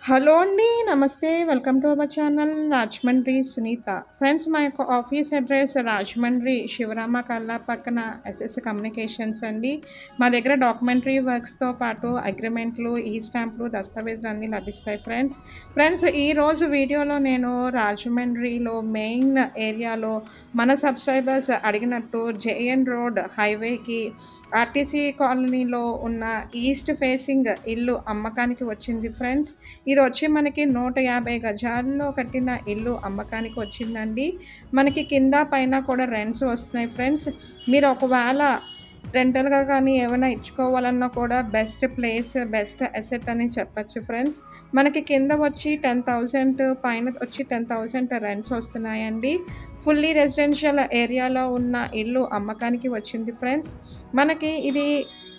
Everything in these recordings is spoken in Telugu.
హలో అండి. నమస్తే. Welcome to our channel Rajahmundry Sunitha. Friends మా యొక్క ఆఫీస్ అడ్రెస్ రాజమండ్రి శివరామ కల్లా పక్కన ఎస్ఎస్ కమ్యూనికేషన్స్ అండి. మా దగ్గర డాక్యుమెంటరీ వర్క్స్‌తో పాటు అగ్రీమెంట్లు, ఈ స్టాంపులు, దస్తావేజులు అన్నీ లభిస్తాయి ఫ్రెండ్స్. ఫ్రెండ్స్ ఈరోజు వీడియోలో నేను రాజమండ్రిలో మెయిన్ ఏరియాలో మన సబ్‌స్క్రైబర్స్ అడిగినట్టు జేఎన్ రోడ్ హైవేకి ఆర్టీసీ కాలనీలో ఉన్న ఈస్ట్ ఫేసింగ్ ఇల్లు అమ్మకానికి వచ్చింది ఫ్రెండ్స్. ఇది వచ్చి మనకి 150 గజాల్లో కట్టిన ఇల్లు అమ్మకానికి వచ్చిందండి. మనకి కింద పైన కూడా రెంట్స్ వస్తున్నాయి ఫ్రెండ్స్. మీరు ఒకవేళ రెంటల్‌గా కానీ ఏమైనా ఇచ్చుకోవాలన్నా కూడా బెస్ట్ ప్లేస్, బెస్ట్ అసెట్ అని చెప్పొచ్చు ఫ్రెండ్స్. మనకి కింద వచ్చి 10,000 పైన వచ్చి 10,000 రెంట్స్ వస్తున్నాయండి. ఫుల్లీ రెసిడెన్షియల్ ఏరియాలో ఉన్న ఇల్లు అమ్మకానికి వచ్చింది ఫ్రెండ్స్. మనకి ఇది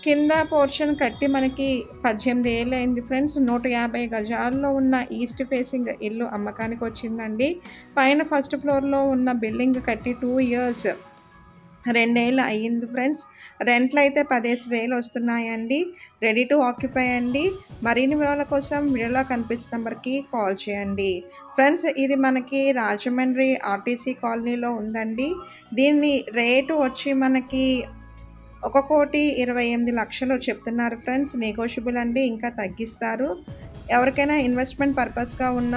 కింద పోర్షన్ కట్టి మనకి 18 ఏళ్ళు అయింది ఫ్రెండ్స్. 150 గజాల్లో ఉన్న ఈస్ట్ ఫేసింగ్ ఇల్లు అమ్మకానికి వచ్చిందండి. పైన ఫస్ట్ ఫ్లోర్‌లో ఉన్న బిల్డింగ్ కట్టి 2 ఇయర్స్ 2 ఏళ్ళు అయ్యింది ఫ్రెండ్స్. రెంట్‌లయితే 15,000 వస్తున్నాయండి. రెడీ టు ఆక్యుపై అండి. మరిన్ని వివరాల కోసం వీడియోలో కనిపిస్తున్న నంబర్‌కి కాల్ చేయండి. ఫ్రెండ్స్ ఇది మనకి రాజమండ్రి ఆర్టీసీ కాలనీలో ఉందండి. దీని రేటు వచ్చి మనకి 1,28,00,000 చెప్తున్నారు ఫ్రెండ్స్. నెగోషియబుల్ అండి. ఇంకా తగ్గిస్తారు. ఎవరికైనా ఇన్వెస్ట్‌మెంట్ పర్పస్‌గా ఉన్న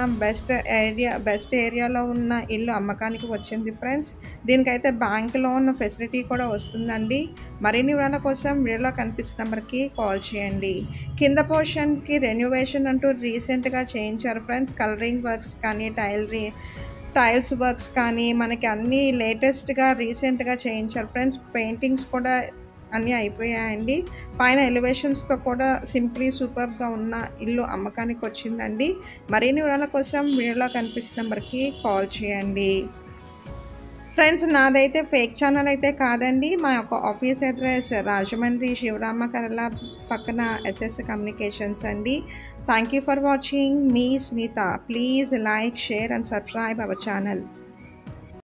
బెస్ట్ ఏరియాలో ఉన్న ఇల్లు అమ్మకానికి వచ్చింది ఫ్రెండ్స్. దీనికైతే బ్యాంక్ లోన్ ఫెసిలిటీ కూడా వస్తుందండి. మరిన్ని వివరాల కోసం వీడియోలో కనిపిస్తున్న నంబర్‌కి కాల్ చేయండి. కింద పోర్షన్‌కి రెనోవేషన్ అంటూ రీసెంట్‌గా చేయించారు ఫ్రెండ్స్. కలరింగ్ వర్క్స్ కానీ, టైల్స్ వర్క్స్ కానీ మనకి అన్నీ లేటెస్ట్‌గా రీసెంట్‌గా చేయించారు ఫ్రెండ్స్. పెయింటింగ్స్ కూడా అన్నీ అయిపోయాయండి. పైన ఎలివేషన్స్‌తో కూడా సింప్లీ సూపర్బ్‌గా ఉన్న ఇల్లు అమ్మకానికి వచ్చిందండి. మరిన్ని వివరాల కోసం వీడియోలో కనిపిస్తున్న నంబర్‌కి కాల్ చేయండి. ఫ్రెండ్స్ నాదైతే ఫేక్ ఛానల్ అయితే కాదండి. మా యొక్క ఆఫీస్ అడ్రెస్ రాజమండ్రి శివరామ కల్లా పక్కన ఎస్ఎస్ కమ్యూనికేషన్స్ అండి. Thank you for watching. మీ Sunitha. Please like, share and subscribe our channel.